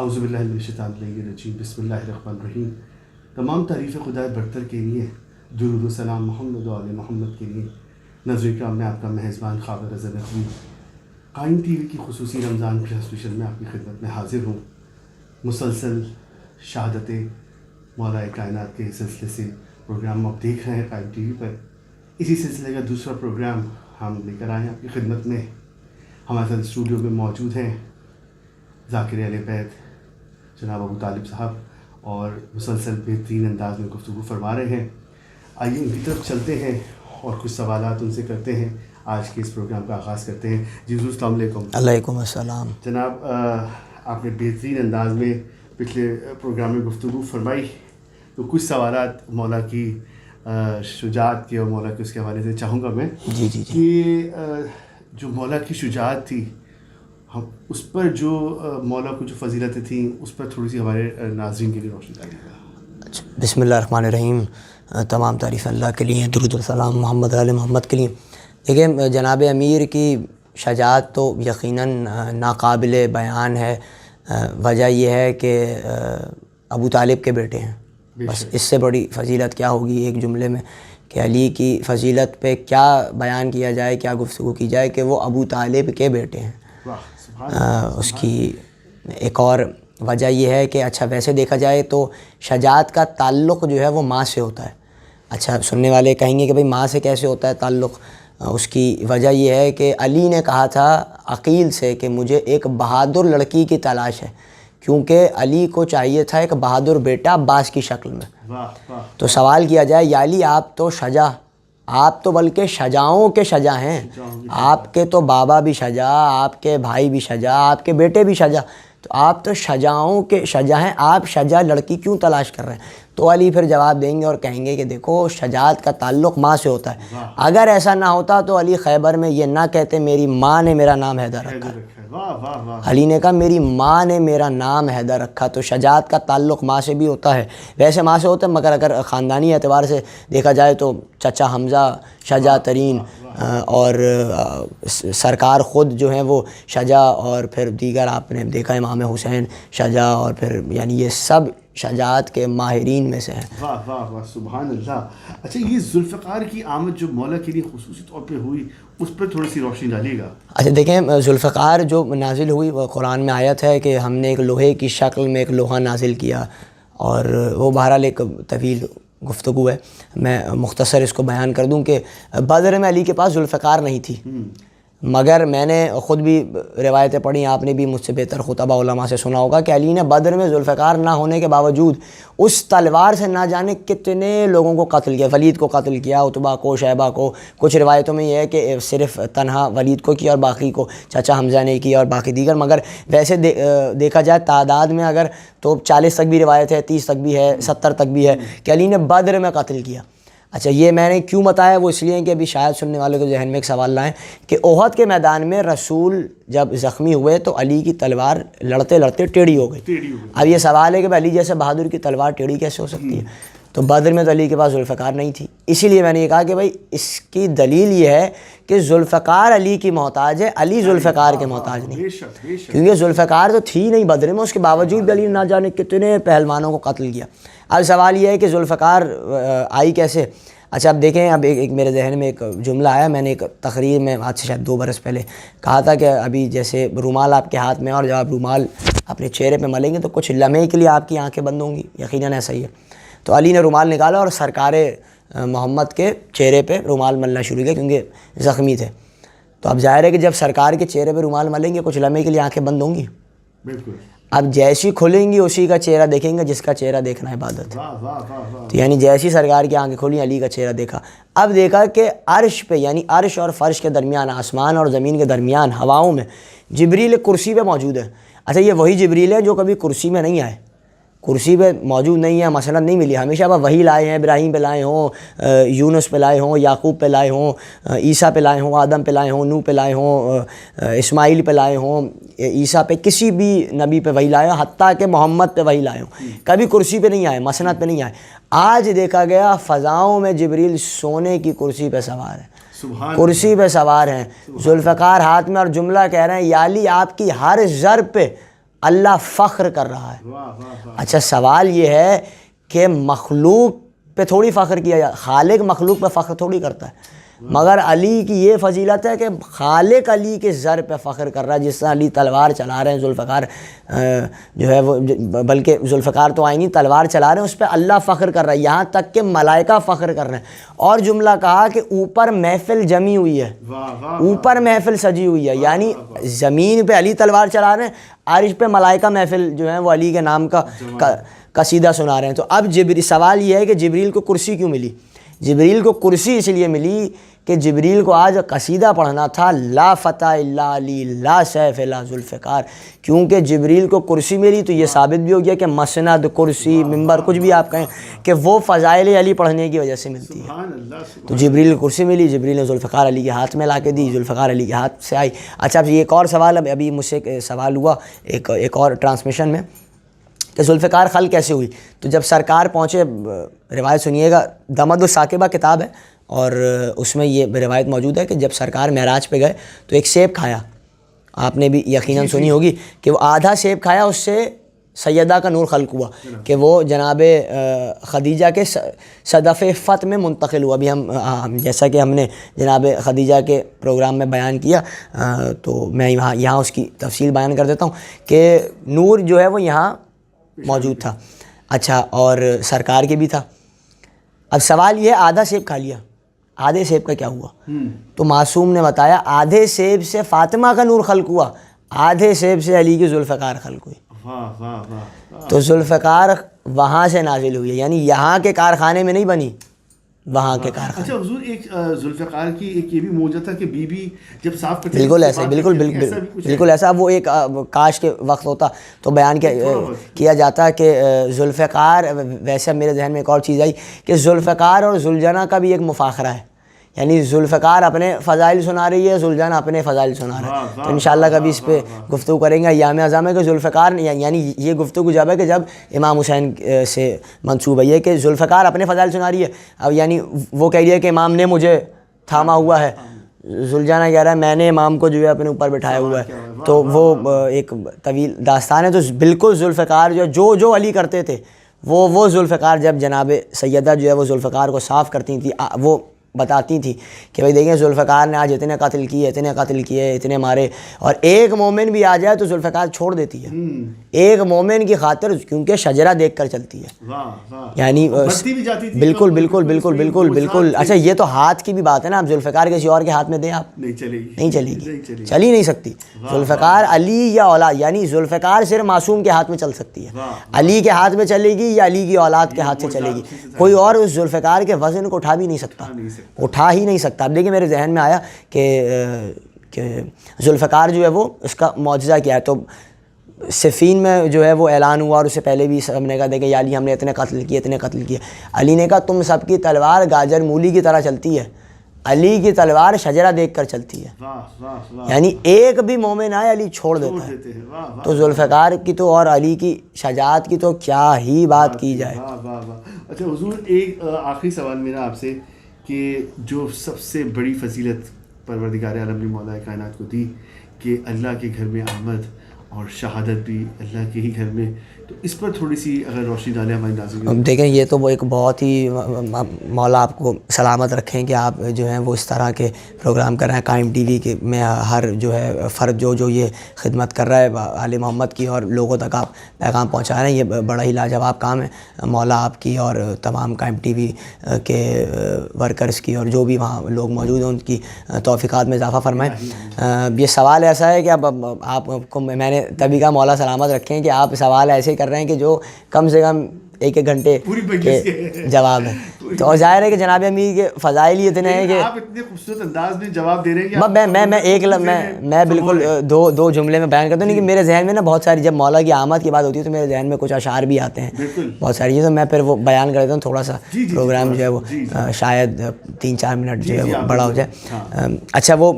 اعوذ باللہ من الشیطان الرجیم، بسم اللہ الرحمن الرحیم۔ تمام تعریف خدا برتر کے لیے، درود و سلام محمد و آل محمد کے لیے۔ ناظرین کرام، میں آپ کا میزبان خاور رضا نقوی قائم ٹی وی کی خصوصی رمضان ٹرانسمیشن میں آپ کی خدمت میں حاضر ہوں۔ مسلسل شہادت مولا کائنات کے سلسلے سے پروگرام آپ دیکھ رہے ہیں قائم ٹی وی پر۔ اسی سلسلے کا دوسرا پروگرام ہم لے کر آئے ہیں آپ کی خدمت میں۔ ہمارے ساتھ اسٹوڈیو میں موجود ہیں ذاکر اہل بیت جناب ابو طالب صاحب، اور مسلسل بہترین انداز میں گفتگو فرما رہے ہیں۔ آئیے ان کی طرف چلتے ہیں اور کچھ سوالات ان سے کرتے ہیں۔ آج کے اس پروگرام کا آغاز کرتے ہیں۔ جی حضور السلام علیکم۔ علیکم السلام۔ جناب، آپ نے بہترین انداز میں پچھلے پروگرام میں گفتگو فرمائی، تو کچھ سوالات مولا کی شجاعت کے اور مولا کے اس کے حوالے سے چاہوں گا میں جی کہ جو مولا کی شجاعت تھی، ہم اس پر جو مولا کو جو فضیلتیں تھیں اس پر تھوڑی سی ہمارے ناظرین کے لیے روشن کریے گا۔ اچھا، بسم اللہ الرحمن الرحیم۔ تمام تعریف اللہ کے لیے، درود السلام محمد علیہ محمد کے لیے۔ دیکھیں، جناب امیر کی شجاعت تو یقیناً ناقابل بیان ہے۔ وجہ یہ ہے کہ ابو طالب کے بیٹے ہیں، بس اس سے بڑی فضیلت کیا ہوگی ایک جملے میں کہ علی کی فضیلت پہ کیا بیان کیا جائے، کیا گفتگو کی جائے کہ وہ ابو طالب کے بیٹے ہیں۔ اس کی ایک اور وجہ یہ ہے کہ اچھا ویسے دیکھا جائے تو شجاعت کا تعلق جو ہے وہ ماں سے ہوتا ہے۔ اچھا، سننے والے کہیں گے کہ بھئی ماں سے کیسے ہوتا ہے تعلق؟ اس کی وجہ یہ ہے کہ علی نے کہا تھا عقیل سے کہ مجھے ایک بہادر لڑکی کی تلاش ہے، کیونکہ علی کو چاہیے تھا ایک بہادر بیٹا عباس کی شکل میں۔ تو سوال کیا جائے، یا علی آپ تو شجاع، آپ تو بلکہ شجاعوں کے شجاع ہیں، آپ کے تو بابا بھی شجاع، آپ کے بھائی بھی شجاع، آپ کے بیٹے بھی شجاع، تو آپ تو شجاعوں کے شجاع ہیں، آپ شجاع لڑکی کیوں تلاش کر رہے ہیں؟ تو علی پھر جواب دیں گے اور کہیں گے کہ دیکھو، شجاعت کا تعلق ماں سے ہوتا ہے۔ اگر ایسا نہ ہوتا تو علی خیبر میں یہ نہ کہتے میری ماں نے میرا نام حیدر رکھا۔ علی نے کہا میری ماں نے میرا نام حیدر رکھا۔ تو شجاعت کا تعلق ماں سے بھی ہوتا ہے، ویسے ماں سے ہوتا ہے، مگر اگر خاندانی اعتبار سے دیکھا جائے تو چچا حمزہ شجاع ترین، اور سرکار خود جو ہیں وہ شجاع، اور پھر دیگر آپ نے دیکھا امام حسین شجاع، اور پھر یعنی یہ سب شجاعت کے ماہرین میں سے ہیں۔ واہ واہ واہ، سبحان اللہ۔ اچھا، یہ ذوالفقار کی آمد جو مولا کے لیے خصوصی طور پہ ہوئی، اس پر تھوڑی سی روشنی ڈالیے گا۔ اچھا دیکھیں، ذوالفقار جو نازل ہوئی وہ قرآن میں آیت ہے کہ ہم نے ایک لوہے کی شکل میں ایک لوہا نازل کیا، اور وہ بہرحال ایک طویل گفتگو ہے، میں مختصر اس کو بیان کر دوں کہ بدر میں علی کے پاس ذوالفقار نہیں تھی، مگر میں نے خود بھی روایتیں پڑھی، آپ نے بھی مجھ سے بہتر خطبہ علماء سے سنا ہوگا کہ علی نے بدر میں ذوالفقار نہ ہونے کے باوجود اس تلوار سے نہ جانے کتنے لوگوں کو قتل کیا۔ ولید کو قتل کیا، عتبہ کو، شیبہ کو، کچھ روایتوں میں یہ ہے کہ صرف تنہا ولید کو کیا اور باقی کو چچا حمزہ نے کیا اور باقی دیگر، مگر ویسے دیکھا جائے تعداد میں اگر تو 40 تک بھی روایت ہے، 30 تک بھی ہے، 70 تک بھی ہے کہ علی نے بدر میں قتل کیا۔ اچھا، یہ میں نے کیوں بتایا؟ وہ اس لیے کہ ابھی شاید سننے والوں کے ذہن میں ایک سوال لائیں کہ احد کے میدان میں رسول جب زخمی ہوئے تو علی کی تلوار لڑتے لڑتے ٹیڑھی ہو گئی۔ اب یہ سوال ہے کہ علی جیسے بہادر کی تلوار ٹیڑھی کیسے ہو سکتی ہے؟ تو بدر میں تو علی کے پاس ذوالفقار نہیں تھی، اسی لیے میں نے یہ کہا کہ بھائی اس کی دلیل یہ ہے کہ ذوالفقار علی کی محتاج ہے، علی ذوالفقار کے محتاج نہیں، کیونکہ ذوالفقار تو تھی نہیں بدر میں، اس کے باوجود علی نے نہ جانے کتنے پہلوانوں کو قتل کیا۔ اب سوال یہ ہے کہ ذوالفقار آئی کیسے؟ اچھا، اب دیکھیں، اب ایک میرے ذہن میں ایک جملہ آیا، میں نے ایک تقریر میں آج سے شاید 2 برس پہلے کہا تھا کہ ابھی جیسے رومال آپ کے ہاتھ میں، اور جب آپ رومال اپنے چہرے پہ ملیں گے تو کچھ لمحے کے لیے آپ کی آنکھیں بند ہوں گی، یقیناً ایسا ہی ہے۔ تو علی نے رومال نکالا اور سرکار محمد کے چہرے پہ رومال ملنا شروع کیا، کیونکہ زخمی تھے۔ تو اب ظاہر ہے کہ جب سرکار کے چہرے پہ رومال ملیں گے کچھ لمحے کے لیے آنکھیں بند ہوں گی، بالکل۔ اب جیسی کھلیں گی اسی کا چہرہ دیکھیں گے جس کا چہرہ دیکھنا عبادت ہے۔ تو یعنی جیسی سرکار کی آنکھیں کھولیں علی کا چہرہ دیکھا۔ اب دیکھا کہ عرش پہ، یعنی عرش اور فرش کے درمیان، آسمان اور زمین کے درمیان ہواؤں میں جبریل کرسی پہ موجود ہے۔ اچھا، یہ وہی جبریل ہے جو کبھی کرسی میں نہیں آئے، کرسی پہ موجود نہیں ہے، مسند نہیں ملی، ہمیشہ وہ وحی لائے ہیں، ابراہیم پہ لائے ہوں، یونس پہ لائے ہوں، یعقوب پہ لائے ہوں، عیسیٰ پہ لائے ہوں، آدم پہ لائے ہوں، نوح پہ لائے ہوں، اسماعیل پہ لائے ہوں، عیسیٰ پہ، کسی بھی نبی پہ وحی لائے ہوں، حتیٰ کہ محمد پہ وحی لائے ہوں، کبھی کرسی پہ نہیں آئے، مسند پہ نہیں آئے۔ آج دیکھا گیا فضاؤں میں جبریل سونے کی کرسی پہ سوار ہے، کرسی پہ سوار ہیں، ذوالفقار ہاتھ میں، اور جملہ کہہ رہے ہیں یا علی آپ کی ہر ضرب پہ اللہ فخر کر رہا ہے. واہ واہ واہ. اچھا سوال یہ ہے کہ مخلوق پہ تھوڑی فخر کیا جائے, خالق مخلوق پہ فخر تھوڑی کرتا ہے, مگر علی کی یہ فضیلت ہے کہ خالق علی کے زر پہ فخر کر رہا ہے. جس طرح علی تلوار چلا رہے ہیں, ذوالفقار جو ہے وہ, بلکہ ذوالفقار تو آئی نہیں, تلوار چلا رہے ہیں, اس پہ اللہ فخر کر رہا ہے, یہاں تک کہ ملائکہ فخر کر رہے ہیں. اور جملہ کہا کہ اوپر محفل جمی ہوئی ہے, اوپر محفل سجی ہوئی ہے, یعنی زمین پہ علی تلوار چلا رہے ہیں, عرش پہ ملائکہ محفل جو ہے وہ علی کے نام کا قصیدہ سنا رہے ہیں. تو اب سوال یہ ہے کہ جبریل کو کرسی کیوں ملی؟ جبریل کو کرسی اس لیے ملی کہ جبریل کو آج قصیدہ پڑھنا تھا, لا فتح الا علی لا سیف الا ذوالفقار. کیونکہ جبریل کو کرسی ملی تو یہ ثابت بھی ہو گیا کہ مسند, کرسی, منبر, کچھ بھی آپ کہیں, کہ وہ فضائل علی پڑھنے کی وجہ سے ملتی ہے. تو جبریل کو کرسی ملی, جبریل نے ذوالفقار علی کے ہاتھ میں لا کے دی, ذوالفقار علی کے ہاتھ سے آئی. اچھا اب یہ ایک اور سوال, ابھی مجھ سے سوال ہوا ایک اور ٹرانسمیشن میں کہ ذوالفقار خلق کیسے ہوئی. تو جب سرکار پہنچے, روایت سنیے گا, دمد الثاقبہ کتاب ہے اور اس میں یہ روایت موجود ہے کہ جب سرکار معراج پہ گئے تو ایک سیب کھایا, آپ نے بھی یقیناً سنی ہوگی کہ وہ آدھا سیب کھایا, اس سے سیدہ کا نور خلق ہوا کہ وہ جناب خدیجہ کے صدف فتح میں منتقل ہوا. ابھی ہم جیسا کہ ہم نے جناب خدیجہ کے پروگرام میں بیان کیا, تو میں یہاں اس کی تفصیل بیان کر دیتا ہوں کہ نور جو ہے وہ یہاں موجود تھا. اچھا اور سرکار کے بھی تھا. اب سوال یہ ہے, آدھا سیب کھا لیا, آدھے سیب کا کیا ہوا؟ تو معصوم نے بتایا آدھے سیب سے فاطمہ کا نور خلق ہوا, آدھے سیب سے علی کی ذوالفقار خلق ہوئی. تو ذوالفقار وہاں سے نازل ہوئی ہے, یعنی یہاں کے کارخانے میں نہیں بنی, وہاں کے کارخانے. اچھا حضور, ایک ذوالفقار کی ایک یہ بھی موجہ تھا کہ بی بی جب صاف کرتی, بالکل ایسا, بالکل ایسا. وہ ایک کاش کے وقت ہوتا تو بیان کیا جاتا کہ ذوالفقار, ویسے میرے ذہن میں ایک اور چیز آئی کہ ذوالفقار اور ذوالجنہ کا بھی ایک مفاخرہ ہے, یعنی ذوالفقار اپنے فضائل سنا رہی ہے, ذوالجنہ اپنے فضائل سنا رہا ہے. تو انشاءاللہ کبھی اس پہ گفتگو کریں گے. ایام اعظم ہے کہ ذوالفقار, یعنی یہ گفتگو جب ہے کہ جب امام حسین سے منسوب ہے یہ کہ ذوالفقار اپنے فضائل سنا رہی ہے. اب یعنی وہ کہہ رہی ہے کہ امام نے مجھے تھاما ہوا ہے, ذوالجنہ کہہ رہا ہے میں نے امام کو جو ہے اپنے اوپر بٹھایا ہوا ہے. تو وہ ایک طویل داستان ہے. تو بالکل ذوالفقار جو علی کرتے تھے وہ ذوالفقار, جب جناب سیدہ جو ہے وہ ذوالفقار کو صاف کرتی تھی, وہ بتاتی تھی کہ بھائی دیکھیں ذوالفقار نے آج اتنے قتل کیے, اتنے مارے, اور ایک مومن بھی آ جائے تو ذوالفقار چھوڑ دیتی ہے, ایک مومن کی خاطر, کیونکہ شجرہ دیکھ کر چلتی ہے. یعنی بالکل. اچھا یہ تو ہاتھ کی بھی بات ہے نا, اب ذوالفقار کسی اور کے ہاتھ میں دیں آپ, نہیں چلے گی, چل ہی نہیں سکتی. ذوالفقار علی یا اولاد, یعنی ذوالفقار صرف معصوم کے ہاتھ میں چل سکتی ہے, علی کے ہاتھ میں چلے گی یا علی کی اولاد کے ہاتھ سے چلے گی. کوئی اور اس ذوالفقار کے وزن کو اٹھا بھی نہیں سکتا, اٹھا ہی نہیں سکتا. اب دیکھیں میرے ذہن میں آیا کہ ذوالفقار جو ہے وہ اس کا معجزہ کیا ہے. تو صفین میں جو ہے وہ اعلان ہوا, اور اس سے پہلے بھی سب نے کہا دیکھیں یا علی ہم نے اتنے قتل کیے. علی نے کہا تم سب کی تلوار گاجر مولی کی طرح چلتی ہے, علی کی تلوار شجرہ دیکھ کر چلتی ہے. یعنی ایک بھی مومن آئے علی چھوڑ دیتا ہے. تو ذوالفقار کی تو اور علی کی شجاعت کی تو کیا ہی بات کی جائے. اچھا حضور, ایک آخری سوال میرا آپ سے کہ جو سب سے بڑی فضیلت پروردگار عالم نے مولا کائنات کو دی کہ اللہ کے گھر میں آمد اور شہادت بھی اللہ کے ہی گھر میں, تو اس پر تھوڑی سی اگر روشنی ڈالیں ہماری ناظرین. دیکھیں یہ تو وہ ایک بہت ہی, مولا آپ کو سلامت رکھیں کہ آپ جو ہیں وہ اس طرح کے پروگرام کر رہے ہیں. قائم ٹی وی کے میں ہر جو ہے فرد جو یہ خدمت کر رہا ہے آل محمد کی, اور لوگوں تک آپ پیغام پہنچا رہے ہیں, یہ بڑا ہی لاجواب کام ہے. مولا آپ کی اور تمام قائم ٹی وی کے ورکرز کی اور جو بھی وہاں لوگ موجود ہیں ان کی توفیقات میں اضافہ فرمائیں. یہ سوال ایسا ہے کہ اب آپ کو میں نے تبھی کہا مولا سلامت رکھیں کہ آپ سوال ایسے کر رہے ہیں کہ جو کم سے کم ایک گھنٹے کے جواب ہے. تو ظاہر ہے کہ جناب امیر کے فضائل ہی اتنے ہیں کہ آپ اتنے خوبصورت انداز میں جواب دے رہے ہیں. میں بالکل دو جملے میں بیان کرتا ہوں کہ میرے ذہن میں نا بہت ساری, جب مولا کی آمد کی بات ہوتی ہے تو میرے ذہن میں کچھ اشعار بھی آتے ہیں, بہت ساری چیزیں, میں پھر وہ بیان کر دیتا ہوں. تھوڑا سا پروگرام جو ہے وہ شاید 3-4 منٹ جو ہے وہ بڑا ہو جائے. اچھا وہ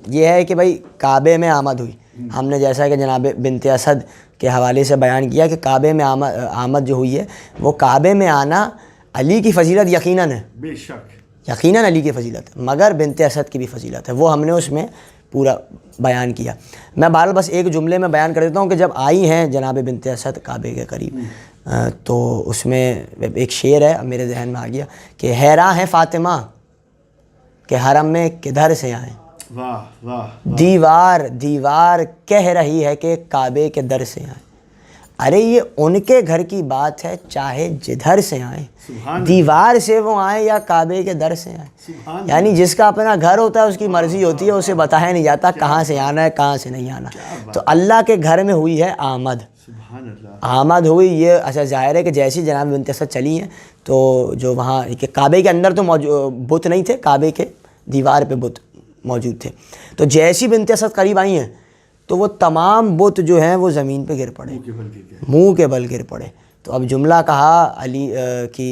یہ ہے کہ بھائی کعبے میں آمد ہوئی, ہم نے جیسا کہ جناب بنت اسد کے حوالے سے بیان کیا کہ کعبے میں آمد جو ہوئی ہے وہ کعبے میں آنا علی کی فضیلت یقیناً ہے, بے شک یقیناً علی کی فضیلت ہے, مگر بنت اسد کی بھی فضیلت ہے. وہ ہم نے اس میں پورا بیان کیا. میں بہرحال بس ایک جملے میں بیان کر دیتا ہوں کہ جب آئی ہیں جناب بنت اسد کعبے کے قریب تو اس میں ایک شعر ہے میرے ذہن میں آ گیا کہ حیراں ہے فاطمہ کہ حرم میں کدھر سے آئیں. واہ واہ. دیوار کہہ رہی ہے کہ کعبے کے در سے آئیں. ارے یہ ان کے گھر کی بات ہے چاہے جدھر سے آئیں, دیوار سے وہ آئیں یا کعبے کے در سے آئیں. یعنی جس کا اپنا گھر ہوتا ہے اس کی مرضی ہوتی ہے, اسے بتایا نہیں جاتا کہاں سے آنا ہے کہاں سے نہیں آنا. تو اللہ کے گھر میں ہوئی ہے آمد ہوئی. یہ اچھا ظاہر ہے کہ جیسی جناب بنت اسد چلی ہیں تو جو وہاں کعبے کے اندر تو بت نہیں تھے, کعبے کے دیوار پہ بت موجود تھے. تو جیسی بنت اسد قریب آئی ہیں تو وہ تمام بت جو ہیں وہ زمین پہ گر پڑے, منہ کے بل گر پڑے. تو اب جملہ کہا علی کی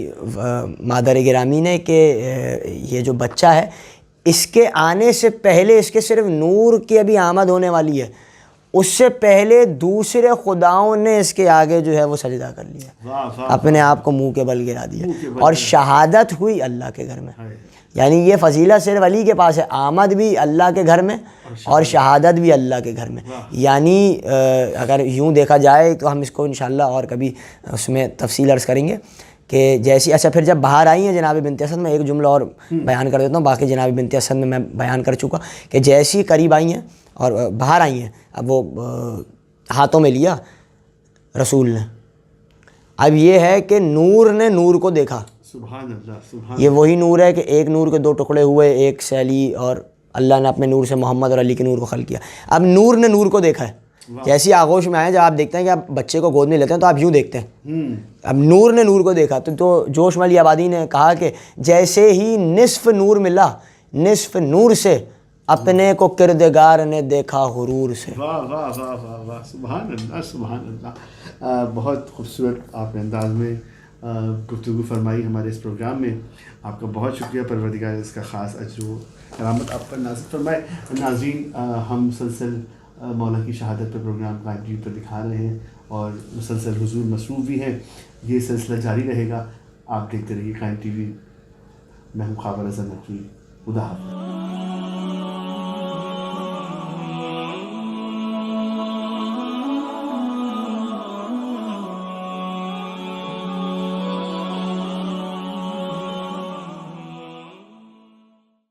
مادر گرامی نے کہ یہ جو بچہ ہے اس کے آنے سے پہلے اس کے صرف نور کی ابھی آمد ہونے والی ہے, اس سے پہلے دوسرے خداؤں نے اس کے آگے جو ہے وہ سجدہ کر لیا, اپنے آپ کو منہ کے بل گرا دیا, اور شہادت ہوئی اللہ کے گھر میں. یعنی یہ فضیلت صرف علی کے پاس ہے, آمد بھی اللہ کے گھر میں اور شہادت بھی اللہ کے گھر میں. یعنی اگر یوں دیکھا جائے تو ہم اس کو انشاءاللہ اور کبھی اس میں تفصیل عرض کریں گے کہ جیسی. اچھا پھر جب باہر آئی ہیں جناب بنت اسد, میں ایک جملہ اور بیان کر دیتا ہوں, باقی جناب بنت اسد میں بیان کر چکا کہ جیسی قریب آئی ہیں اور باہر آئی ہیں, اب وہ ہاتھوں میں لیا رسول نے. اب یہ ہے کہ نور نے نور کو دیکھا. سبحان اللہ. یہ وہی نور ہے کہ ایک نور کے دو ٹکڑے ہوئے, ایک سے علی اور اللہ نے اپنے نور سے محمد اور علی کے نور کو خلق کیا. اب نور نے نور کو دیکھا ہے. جیسی آغوش میں آئے جب آپ دیکھتے ہیں کہ آپ بچے کو گود میں لیتے ہیں تو آپ یوں دیکھتے ہیں. اب نور نے نور کو دیکھا تو جوش ملی آبادی نے کہا کہ جیسے ہی نصف نور ملا, نصف نور سے اپنے کو کردگار نے دیکھا غرور سے. واہ واہ واہ واہ واہ. سبحان اللہ سبحان اللہ. بہت خوبصورت آپ نے انداز میں گفتگو فرمائی ہمارے اس پروگرام میں. آپ کا بہت شکریہ. پروردگار اس کا خاص اجر و کرامت آپ پر نازل فرمائے. ناظرین, ہم مسلسل مولا کی شہادت پہ پروگرام قائم ٹی وی پر دکھا رہے ہیں اور مسلسل حضور مصروف بھی ہیں. یہ سلسلہ جاری رہے گا. آپ دیکھتے رہیے قائم ٹی وی. میں ہوں خاور اظہر نقوی. خدا حافظ.